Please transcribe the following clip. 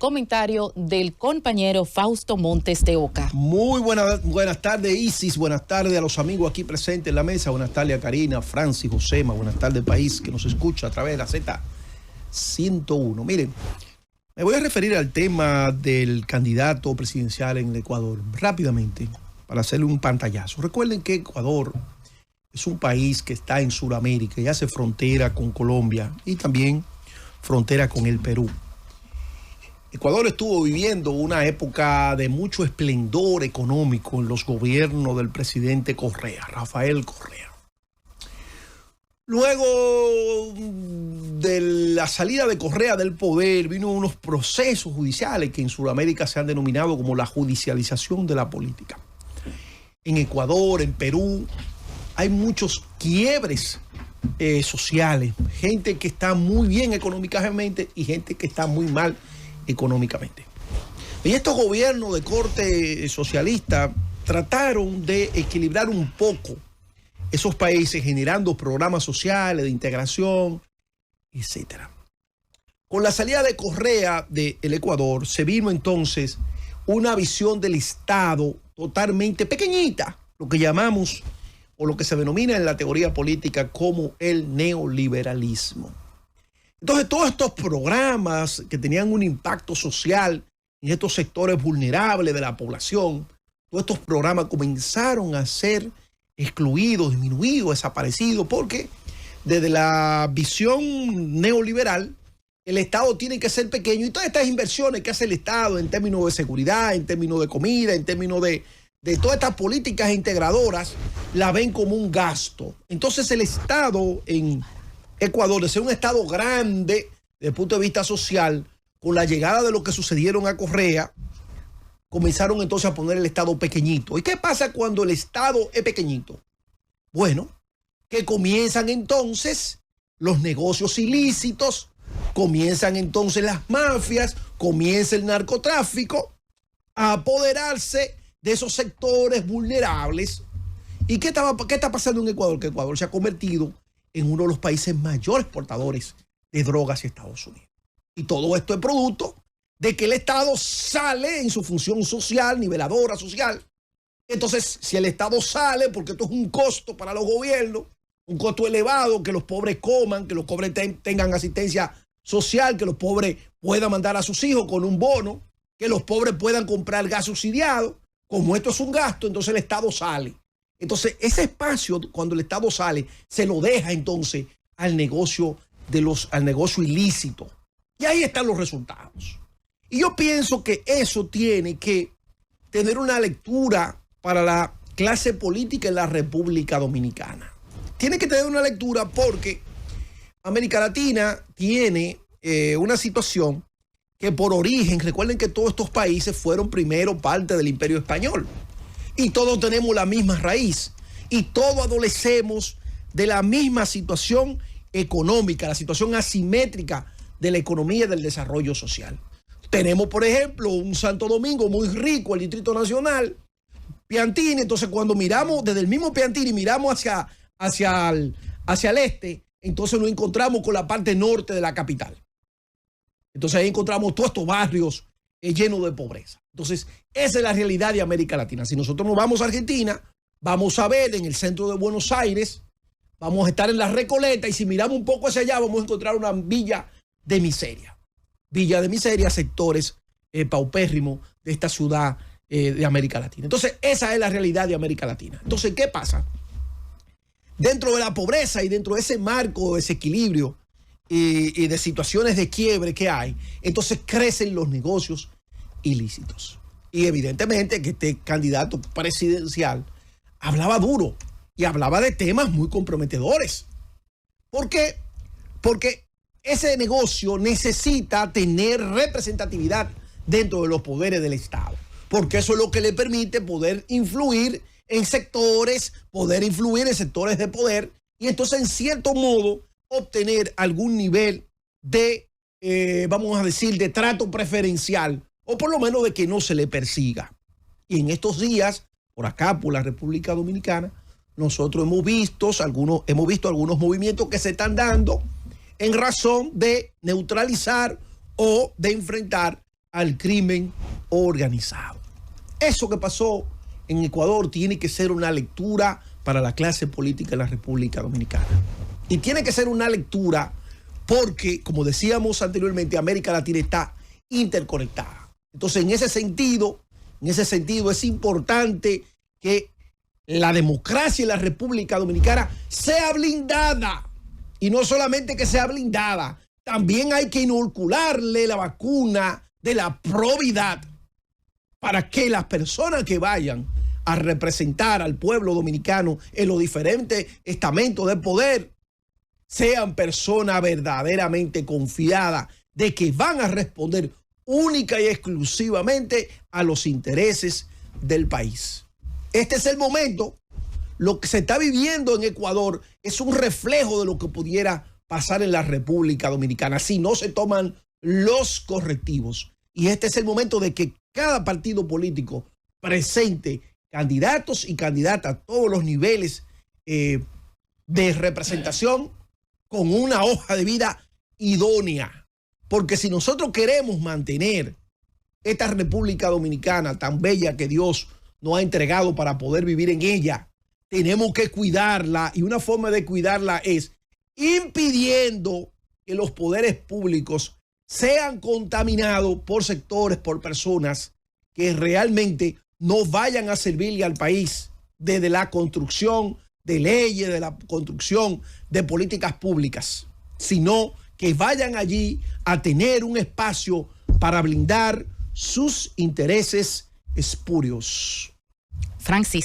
comentario del compañero Fausto Montes de Oca. Muy buenas tardes, Isis. Buenas tardes a los amigos aquí presentes en la mesa. Buenas tardes a Karina, Francis, Josema. Buenas tardes, país que nos escucha a través de la Z101. Miren, me voy a referir al tema del candidato presidencial en el Ecuador rápidamente para hacerle un pantallazo. Recuerden que Ecuador es un país que está en Sudamérica y hace frontera con Colombia y también frontera con el Perú. Ecuador estuvo viviendo una época de mucho esplendor económico en los gobiernos del presidente Correa, Rafael Correa. Luego de la salida de Correa del poder, vino unos procesos judiciales que en Sudamérica se han denominado como la judicialización de la política. En Ecuador, en Perú, hay muchos quiebres sociales, gente que está muy bien económicamente y gente que está muy mal económicamente. Y estos gobiernos de corte socialista trataron de equilibrar un poco esos países generando programas sociales de integración, etc. Con la salida de Correa del Ecuador se vino entonces una visión del Estado totalmente pequeñita, lo que llamamos o lo que se denomina en la teoría política como el neoliberalismo. Entonces, todos estos programas que tenían un impacto social en estos sectores vulnerables de la población, todos estos programas comenzaron a ser excluidos, disminuidos, desaparecidos, porque desde la visión neoliberal, el Estado tiene que ser pequeño y todas estas inversiones que hace el Estado en términos de seguridad, en términos de comida, en términos de todas estas políticas integradoras, la ven como un gasto. Entonces, el Estado en Ecuador, de ser un Estado grande desde el punto de vista social, con la llegada de lo que sucedieron a Correa, comenzaron entonces a poner el Estado pequeñito. ¿Y qué pasa cuando el Estado es pequeñito? Bueno, que comienzan entonces los negocios ilícitos, comienzan entonces las mafias, comienza el narcotráfico a apoderarse de esos sectores vulnerables. ¿Y qué está pasando en Ecuador? Que Ecuador se ha convertido en uno de los países mayores portadores de drogas en Estados Unidos. Y todo esto es producto de que el Estado sale en su función social, niveladora social. Entonces, si el Estado sale, porque esto es un costo para los gobiernos, un costo elevado, que los pobres coman, que los pobres tengan asistencia social, que los pobres puedan mandar a sus hijos con un bono, que los pobres puedan comprar gas subsidiado. Como esto es un gasto, entonces el Estado sale. Entonces, ese espacio, cuando el Estado sale, se lo deja entonces al negocio ilícito. Y ahí están los resultados. Y yo pienso que eso tiene que tener una lectura para la clase política en la República Dominicana. Tiene que tener una lectura porque América Latina tiene una situación que por origen, recuerden que todos estos países fueron primero parte del Imperio Español. Y todos tenemos la misma raíz. Y todos adolecemos de la misma situación económica, la situación asimétrica de la economía y del desarrollo social. Tenemos, por ejemplo, un Santo Domingo muy rico, el Distrito Nacional, Piantini. Entonces, cuando miramos desde el mismo Piantini, miramos hacia el este, entonces nos encontramos con la parte norte de la capital. Entonces, ahí encontramos todos estos barrios llenos de pobreza. Entonces, esa es la realidad de América Latina. Si nosotros nos vamos a Argentina, vamos a ver en el centro de Buenos Aires, vamos a estar en la Recoleta, y si miramos un poco hacia allá, vamos a encontrar una villa de miseria. Villa de miseria, sectores paupérrimos de esta ciudad de América Latina. Entonces, esa es la realidad de América Latina. Entonces, ¿qué pasa? Dentro de la pobreza y dentro de ese marco de desequilibrio y de situaciones de quiebre que hay, entonces crecen los negocios ilícitos. Y evidentemente que este candidato presidencial hablaba duro y hablaba de temas muy comprometedores. ¿Por qué? Porque ese negocio necesita tener representatividad dentro de los poderes del Estado, porque eso es lo que le permite poder influir en sectores, poder influir en sectores de poder, y entonces en cierto modo obtener algún nivel de, vamos a decir, de trato preferencial, o por lo menos de que no se le persiga. Y en estos días, por acá, por la República Dominicana, nosotros hemos visto algunos movimientos que se están dando en razón de neutralizar o de enfrentar al crimen organizado. Eso que pasó en Ecuador tiene que ser una lectura para la clase política de la República Dominicana. Y tiene que ser una lectura porque, como decíamos anteriormente, América Latina está interconectada. Entonces, en ese sentido es importante que la democracia en la República Dominicana sea blindada. Y no solamente que sea blindada, también hay que inocularle la vacuna de la probidad para que las personas que vayan a representar al pueblo dominicano en los diferentes estamentos de poder sean personas verdaderamente confiadas de que van a responder única y exclusivamente a los intereses del país. Este es el momento. Lo que se está viviendo en Ecuador es un reflejo de lo que pudiera pasar en la República Dominicana si no se toman los correctivos. Y este es el momento de que cada partido político presente candidatos y candidatas a todos los niveles de representación con una hoja de vida idónea. Porque si nosotros queremos mantener esta República Dominicana tan bella que Dios nos ha entregado para poder vivir en ella, tenemos que cuidarla, y una forma de cuidarla es impidiendo que los poderes públicos sean contaminados por sectores, por personas que realmente no vayan a servirle al país desde la construcción de leyes, de la construcción de políticas públicas, sino que vayan allí a tener un espacio para blindar sus intereses espurios. Francis.